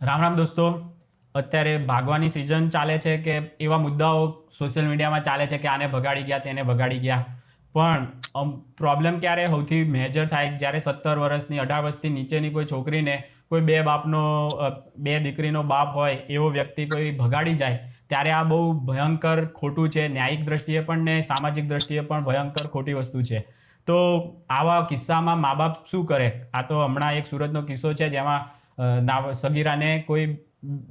રામ રામ દોસ્તો. અત્યારે ભાગવાની સિઝન ચાલે છે કે એવા મુદ્દાઓ સોશિયલ મીડિયામાં ચાલે છે કે આને ભગાડી ગયા તેને ભગાડી ગયા. પણ પ્રોબ્લેમ ક્યારે સૌથી મેજર થાય જ્યારે 17 વર્ષની 18 વર્ષથી નીચેની કોઈ છોકરીને કોઈ બે દીકરીનો બાપ હોય એવો વ્યક્તિ કોઈ ભગાડી જાય ત્યારે આ બહુ ભયંકર ખોટું છે. ન્યાયિક દ્રષ્ટિએ પણ ને સામાજિક દ્રષ્ટિએ પણ ભયંકર ખોટી વસ્તુ છે. તો આવા કિસ્સામાં મા બાપ શું કરે? આ તો હમણાં એક સુરતનો કિસ્સો છે જેમાં સગીરાને કોઈ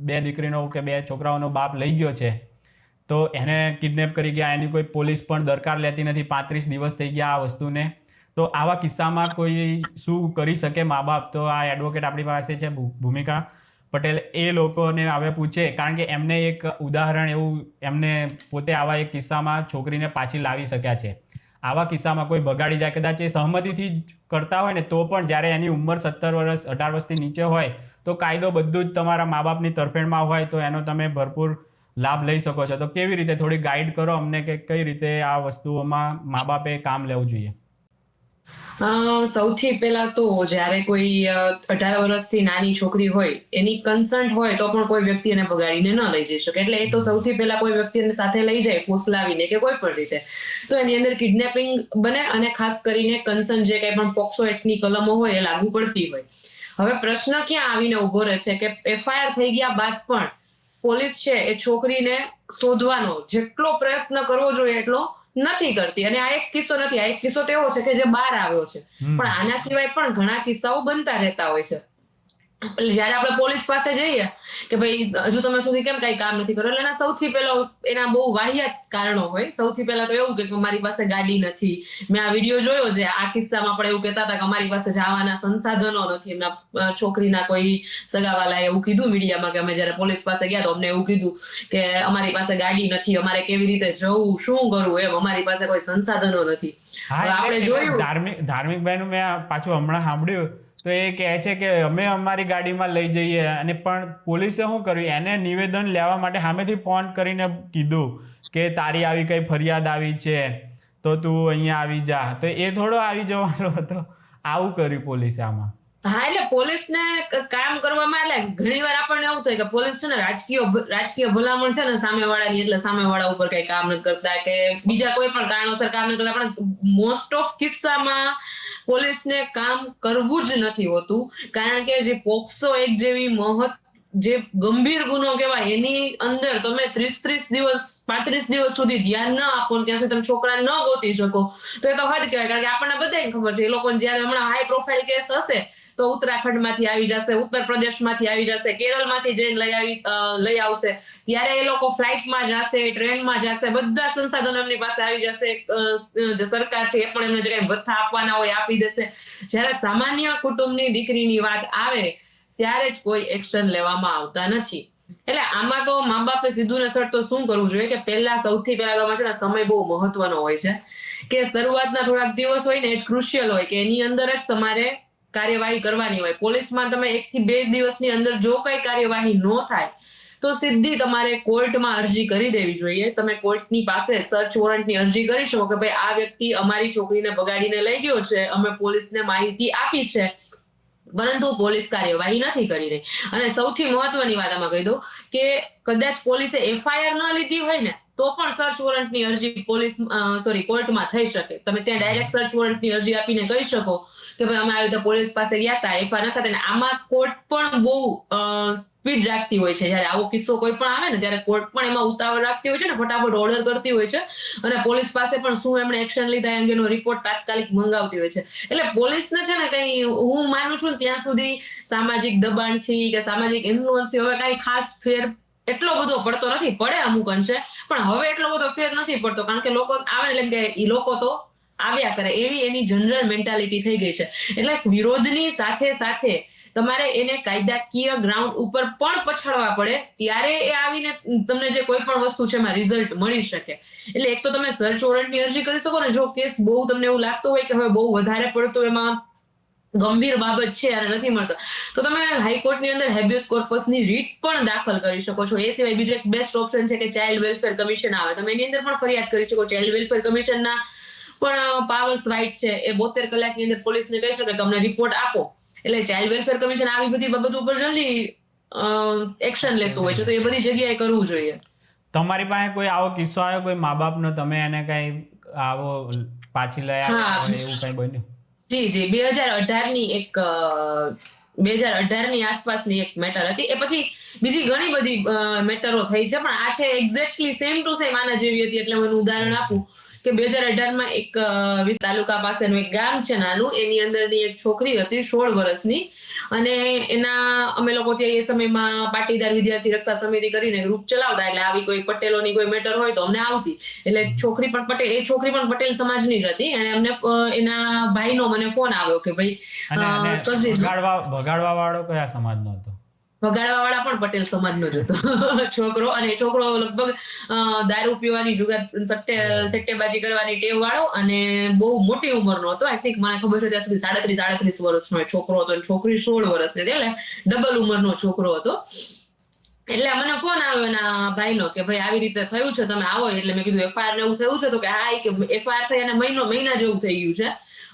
બે દીકરીનો કે બે છોકરાઓનો બાપ લઈ ગયો છે, તો એને કિડનેપ કરી ગયા. એની કોઈ પોલીસ પણ દરકાર લેતી નથી. 35 દિવસ થઈ ગયા આ વસ્તુને. તો આવા કિસ્સામાં કોઈ શું કરી શકે મા બાપ? તો આ એડવોકેટ આપણી પાસે છે, ભૂમિકા પટેલ. એ લોકોને હવે પૂછે, કારણ કે એમને એક ઉદાહરણ એવું એમને પોતે આવા એક કિસ્સામાં છોકરીને પાછી લાવી શક્યા છે. આવા કિસ્સામાં કોઈ ભગાડી જાય, કદાચ એ સહમતિથી જ કરતા હોય ને તો પણ જ્યારે એની ઉંમર 17 વર્ષ 18 વર્ષથી નીચે હોય તો કાયદો બધું જ તમારા મા બાપની તરફેણમાં હોય તો એનો તમે ભરપૂર લાભ લઈ શકો છો. તો કેવી રીતે થોડી ગાઈડ કરો અમને કે કઈ રીતે આ વસ્તુઓમાં મા બાપે કામ લેવું જોઈએ? સૌથી પહેલા તો જ્યારે કોઈ 18 વર્ષથી નાની છોકરી હોય એની કન્સર્ન્ટ હોય તો પણ કોઈ વ્યક્તિ એને ભગાડીને ન લઈ જઈ શકે. એટલે એ તો સૌથી પહેલા કોઈ વ્યક્તિ એને સાથે લઈ જાય ફોસલાવીને કે કોઈ પણ રીતે, તો એની અંદર કિડનેપિંગ બને અને ખાસ કરીને કન્સર્ન જે કંઈ પણ પોક્સો એક્ટની કલમો હોય એ લાગુ પડતી હોય. હવે પ્રશ્ન ક્યાં આવીને ઉભો રહે છે કે FIR થઈ ગયા બાદ પણ પોલીસ છે એ છોકરીને શોધવાનો જેટલો પ્રયત્ન કરવો જોઈએ એટલો નથી કરતી. અને આ એક કિસ્સો નથી, આ એક કિસ્સો તો એવો છે કે જે બહાર આવ્યો છે, પણ આના સિવાય પણ ઘણા કિસ્સાઓ બનતા રહેતા હોય છે. જયારે આપણે પોલીસ પાસે જઈએ કે ભાઈ હજુ તમે સુધી કેમ કઈ કામ નથી કર્યું, એટલે એના સૌથી પહેલા એના બહુ વાહિયાત કારણો હોય. સૌથી પહેલા તો એવું કે અમારી પાસે ગાડી નથી. મેં આ વિડીયો જોયો છે, આ કિસ્સામાં પણ એવું કહેતા હતા કે અમારી પાસે જવાના સંસાધનો નથી. એમના છોકરીના કોઈ સગાવાલાએ એવું કીધું મીડિયામાં કે અમે જયારે પોલીસ પાસે ગયા તો અમને એવું કીધું કે અમારી પાસે ગાડી નથી, અમારે કેવી રીતે જવું, શું કરવું, એમ અમારી પાસે કોઈ સંસાધનો નથી. આપણે જોયું ધાર્મિક ભાઈનું મેં પાછું હમણાં સાંભળ્યું તો એ કહે છે કે અમે અમારી ગાડીમાં લઈ જઈએ, અને પણ પોલીસે શું કર્યું, એને નિવેદન લેવા માટે સામેથી ફોન કરીને કીધું કે તારી આવી કઈ ફરિયાદ આવી છે તો તું અહીંયા આવી જા. તો એ થોડો આવી જવાનો હતો, આવું કર્યું પોલીસે આમાં. હા, એટલે પોલીસને કામ કરવામાં એટલે ઘણી વાર આપણને એવું થાય કે પોલીસ છે ને રાજકીય ભલામણ છે ને સામેવાળાની, એટલે સામેવાળા ઉપર કઈ કામ નથી કરતા કે બીજા કોઈ પણ કારણોસર કામ નથી કરતા. પણ મોસ્ટ ઓફ કિસ્સામાં પોલીસને કામ કરવું જ નથી હોતું, કારણ કે જે પોક્સો એક જેવી જે ગંભીર ગુનો કહેવાય એની અંદર તમે 30 દિવસ 35 દિવસ સુધી ધ્યાન ન આપો ત્યાં સુધી તમે છોકરાને ન ગોતી શકો તો એ તો હદ કહેવાય. કારણ કે આપણને બધાને ખબર છે એ લોકોને જયારે હમણાં હાઈ પ્રોફાઇલ કેસ હશે તો ઉત્તરાખંડમાંથી આવી જશે, ઉત્તર પ્રદેશમાંથી આવી જશે, કેરળમાંથી જઈને લઈ આવશે. ત્યારે એ લોકો ફ્લાઇટમાં જશે, ટ્રેનમાં જશે, બધા સંસાધનો એમની પાસે આવી જશે. જે સરકાર છે એ પણ એમને જે કઈ ભથ્થા આપવાના હોય આપી દેશે. જ્યારે સામાન્ય કુટુંબની દીકરીની વાત આવે ત્યારે જ કોઈ એક્શન લેવામાં આવતા નથી. એટલે આમાં તો મા બાપે સીધું ને સર તો શું કરવું જોઈએ કે પહેલા સૌથી પહેલા તો છે ને સમય બહુ મહત્વનો હોય છે કે શરૂઆતના થોડાક દિવસ હોય ને એ જ ક્રુશિયલ હોય કે એની અંદર જ તમારે કાર્યવાહી કરવાની હોય. પોલીસમાં તમે 1 થી 2 દિવસની અંદર જો કઈ કાર્યવાહી ન થાય તો સીધી તમારે કોર્ટમાં અરજી કરી દેવી જોઈએ. તમે કોર્ટની પાસે સર્ચ વોરંટની અરજી કરી શકો કે ભાઈ આ વ્યક્તિ અમારી છોકરીને બગાડીને લઈ ગયો છે, અમે પોલીસને માહિતી આપી છે પરંતુ પોલીસ કાર્યવાહી નથી કરી રહી. અને સૌથી મહત્વની વાત આમાં કહી દઉં કે કદાચ પોલીસે FIR ન લીધી હોય ને તો પણ સર્ચ વોરંટની અરજી કોર્ટમાં થઈ શકે. તમે ત્યાં ડાયરેક્ટ સર્ચ વોરંટની અરજી આપીને કહી શકો કે ભાઈ અમે આવી રીતે પોલીસ પાસે ગયા હતા, FIR ન થતા. આમાં કોર્ટ પણ બહુ સ્પીડ રાખતી હોય છે. જયારે આવો કિસ્સો કોઈ પણ આવે ને ત્યારે કોર્ટ પણ એમાં ઉતાવળ રાખતી હોય છે ને, ફટાફટ ઓર્ડર કરતી હોય છે અને પોલીસ પાસે પણ શું એમણે એક્શન લીધા અંગેનો રિપોર્ટ તાત્કાલિક મંગાવતી હોય છે. એટલે પોલીસને છે ને કઈ હું માનું છું ત્યાં સુધી સામાજિક દબાણથી કે સામાજિક ઇન્ફ્લુઅન્સથી હવે કઈ ખાસ ફેર એટલો બધો પડતો નથી. પડે અમુક અંશે, પણ હવે એટલો બધો ફેર નથી પડતો, કારણ કે લોકો આવે એટલે કે એ લોકો તો આવ્યા કરે એવી એની જનરલ મેન્ટાલિટી થઈ ગઈ છે. એટલે વિરોધની સાથે સાથે તમારે એને કાયદાકીય ગ્રાઉન્ડ ઉપર પણ પછાડવા પડે ત્યારે એ આવીને તમને જે કોઈ પણ વસ્તુ છે એમાં રિઝલ્ટ મળી શકે. એટલે એક તો તમે સર્ચ વોરંટની અરજી કરી શકો ને, જો કેસ બહુ તમને એવું લાગતું હોય કે હવે બહુ વધારે પડતું એમાં ગંભીર બાબત છે અને નથી મળતો તો તમે હાઈકોર્ટની અંદર હેબિયસ કોર્પસની રીટ પણ દાખલ કરી શકો છો. એ સિવાય બીજો એક બેસ્ટ ઓપ્શન છે કે ચાઇલ્ડ વેલફેર કમિશન આવે, તમે એની અંદર પણ ફરિયાદ કરી શકો. ચાઇલ્ડ વેલફેર કમિશનના પણ પાવર્સ વાઇટ છે, એ 72 કલાકની અંદર પોલીસને કહી શકે કે અમને રિપોર્ટ આપો. એટલે ચાઇલ્ડ વેલફેર કમિશન આવી બધી બાબતો ઉપર જલ્દી એક્શન લેતું હોય છે, તો એ બધી જગ્યાએ કરવું જોઈએ. તમારી પાસે કોઈ આવો કિસ્સો આવ્યો કોઈ મા બાપનો, તમે એને કઈ આવો પાછી લઈ આવ્યા હોય એવું કઈ બન્યું? જી 2018 ની આસપાસની એક મેટર હતી. એ પછી બીજી ઘણી બધી મેટરો થઈ છે, પણ આ છે એક્ઝેક્ટલી સેમ ટુ સેમ આના જેવી હતી. એટલે હું એનું ઉદાહરણ આપું કે 2018 એક તાલુકા પાસેનું એક ગામ છે નાનું, એની અંદરની એક છોકરી હતી 16 વર્ષની, અને અમે લોકો ત્યાં એ સમયમાં પાટીદાર વિદ્યાર્થી રક્ષા સમિતિ કરીને ગ્રુપ ચલાવતા. એટલે આવી કોઈ પટેલોની કોઈ મેટર હોય તો અમને આવતી. એટલે છોકરી પણ પટેલ સમાજની જ હતી. અને અમને એના ભાઈનો મને ફોન આવ્યો કે ભાઈ ભગાડવા વાળો કયા સમાજનો હતો? ભગાડવા વાળા પણ પટેલ સમાજનો જ હતો છોકરો. અને એ છોકરો લગભગ દારૂ પીવાની, જુગાર, સટ્ટેબાજી કરવાની ટેવ વાળો, અને બહુ મોટી ઉંમરનો હતો. આઈ થિંક મને ખબર છે ત્યાં સુધી 37 વર્ષનો છોકરો હતો, છોકરી 16 વર્ષની હતી. એટલે ડબલ ઉંમરનો છોકરો હતો. એટલે મને ફોન આવ્યો એના ભાઈનો કે ભાઈ આવી રીતે થયું છે, તમે આવો. એટલે મેં કીધું FIR ને એવું થયું છે? તો કે હા, કે FIR થઈ અને મહિના જેવું થઈ ગયું છે,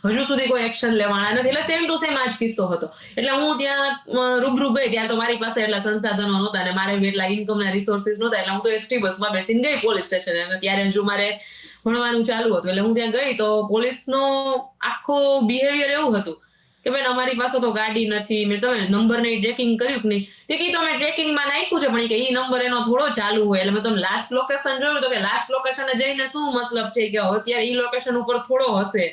હજુ સુધી કોઈ એક્શન લેવાના નથી. એટલે સેમ ટુ સેમ આ જ કિસ્સો હતો. એટલે હું ત્યાં રૂબરૂ ગઈ, ત્યાં તો મારી પાસે એટલા સંસાધનો નહોતા અને મારે એટલા ઇન્કમના રિસોર્સિસ નહોતા. એટલે હું તો ST બસમાં બેસીને ગઈ પોલીસ સ્ટેશન. અને ત્યારે હજુ મારે ભણવાનું ચાલુ હતું. એટલે હું ત્યાં ગઈ તો પોલીસનો આખો બિહેવિયર એવું હતું કે બેન અમારી પાસે તો ગાડી નથી. મેં તમે નંબર ને ટ્રેકિંગ કર્યું કે નહીં? તે કઈ તમે ટ્રેકિંગમાં નાખ્યું છે, પણ કે એ નંબર એનો થોડો ચાલુ હોય. એટલે મેં તમે લાસ્ટ લોકેશન જોયું તો કે લાસ્ટ લોકેશને જઈને શું મતલબ છે કે અત્યારે ઈ લોકેશન ઉપર થોડો હશે.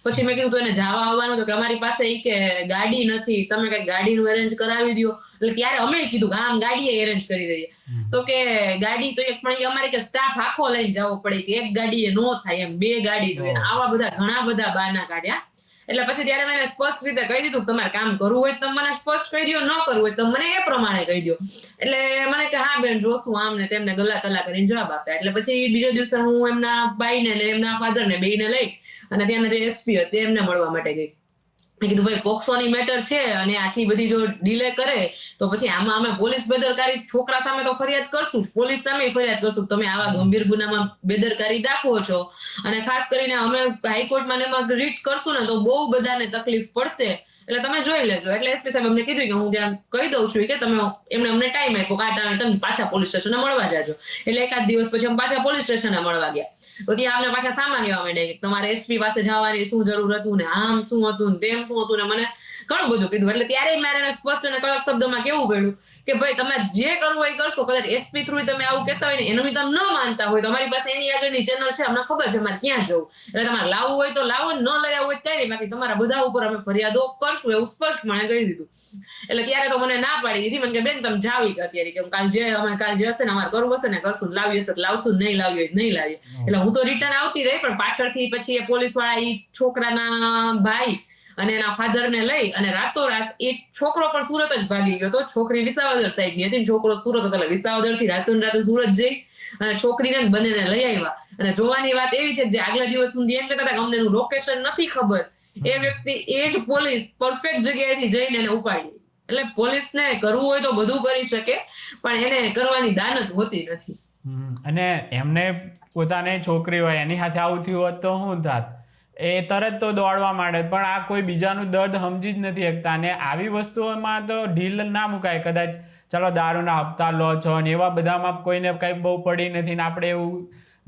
પછી મેં કીધું તો એને જવા આવવાનું તો કે અમારી પાસે કે ગાડી નથી, તમે કઈ ગાડીનું એરેન્જ કરાવી દો. એટલે ત્યારે અમે કીધું કે આમ ગાડી એરેન્જ કરી દઈએ. તો કે ગાડી તો એક પણ અમારે કે સ્ટાફ આખો લઈને જવો પડે, કે એક ગાડી એ નો થાય, એમ 2 ગાડી જોઈએ. આવા બધા ઘણા બધા બહાના કાઢ્યા. એટલે પછી ત્યારે મેં સ્પષ્ટ રીતે કહી દીધું તમારે કામ કરવું હોય તો મને સ્પષ્ટ કહી દો, ન કરવું હોય તો મને એ પ્રમાણે કહી દો. એટલે મને કે હા બેન જોશું આમ ને તેમને ગલા તલા કરીને જવાબ આપ્યા. એટલે પછી બીજા દિવસે હું એમના ભાઈને ને એમના ફાધરને બેયને લઈ અને ત્યાંના જે SP હતા એમને મળવા માટે ગઈ. મેં કીધું ભાઈ પોક્સોની મેટર છે અને આટલી બધી જો ડીલે કરે તો પછી આમાં અમે પોલીસ બેદરકારી, છોકરા સામે તો ફરિયાદ કરશું, પોલીસ સામે ફરિયાદ કરશું. તમે આવા ગંભીર ગુનામાં બેદરકારી દાખવો છો, અને ખાસ કરીને અમે હાઈકોર્ટમાં એમાં રીટ કરશું ને તો બહુ બધાને તકલીફ પડશે. એટલે તમે જોઈ લેજો. એટલે SP સાહેબ અમને કીધું કે હું ત્યાં કહી દઉં છું કે તમે એમને અમને ટાઈમ આપ્યો કે આ ટાઈમે તમે પાછા પોલીસ સ્ટેશને મળવા જાજો. એટલે એકાદ દિવસ પછી અમે પાછા પોલીસ સ્ટેશને મળવા ગયા. તો ત્યાં અમને પાછા સામાન લેવા માંડ્યા કે તમારે SP પાસે જવાની શું જરૂર હતું ને આમ શું હતું ને તેમ શું હતું ને મને ઘણું બધું કીધું. એટલે ત્યારે મારે એને સ્પષ્ટ અને કડક શબ્દોમાં કેવું પડ્યું કે ભાઈ તમારે જે કરવું હોય એ કરશો. કદાચ SP થ્રુ તમે આવું કહેતા હોય ને એનું તમે ન માનતા હોય તો અમારી પાસે એની આગળની ચેનલ છે, અમને ખબર છે અમારે ક્યાં જવું. એટલે તમારે લાવવું હોય તો લાવો, ન લઈ આવવું હોય કઈ નહીં, બાકી તમારા બધા ઉપર અમે ફરિયાદો કરશું એવું સ્પષ્ટ મને કહી દીધું. એટલે ત્યારે તો મને ના પાડી દીધી. મને કે બેન તમે જાવ અત્યારે, કે કાલ જે હશે ને અમારે કરવું હશે ને કરશું, લાવી હશે તો લાવશું, નહીં લાવી હોય નહીં લાવીએ. એટલે હું તો રિટર્ન આવતી રહી, પણ પાછળથી પછી એ પોલીસ વાળા એ છોકરાના ભાઈ અને એના ફાધરને લઈ અને રાતોરાત એ છોકરો પણ સુરત જ ભાગી ગયો હતો. છોકરી વિસાવદર સાઈડની હતી, છોકરો સુરત હતો. એટલે વિસાવદરથી રાતે સુરત જઈ અને છોકરીને બંનેને લઈ આવ્યા. અને જોવાની વાત એવી છે જે આગલા દિવસ સુધી એમ કહેતા હતા કે અમને એનું લોકેશન નથી ખબર, એ વ્યક્તિ એ જ પોલીસ પરફેક્ટ જગ્યાએથી જઈને એને ઉપાડી. એટલે પોલીસને કરવું હોય તો બધું કરી શકે, પણ એને કરવાની દાનત હોતી નથી. અને એમને પોતાની છોકરી હોય એની સાથે આવું થયું હોત તો શું થાત? એ તરત તો દોડવા માંડે, પણ આ કોઈ બીજાનું દર્દ સમજી જ નથી શકતા. અને આવી વસ્તુઓમાં તો ઢીલ ના મુકાય. કદાચ ચાલો દારૂના હપ્તા લો છો અને એવા બધામાં કોઈને કંઈ બહુ પડી નથી ને આપણે એવું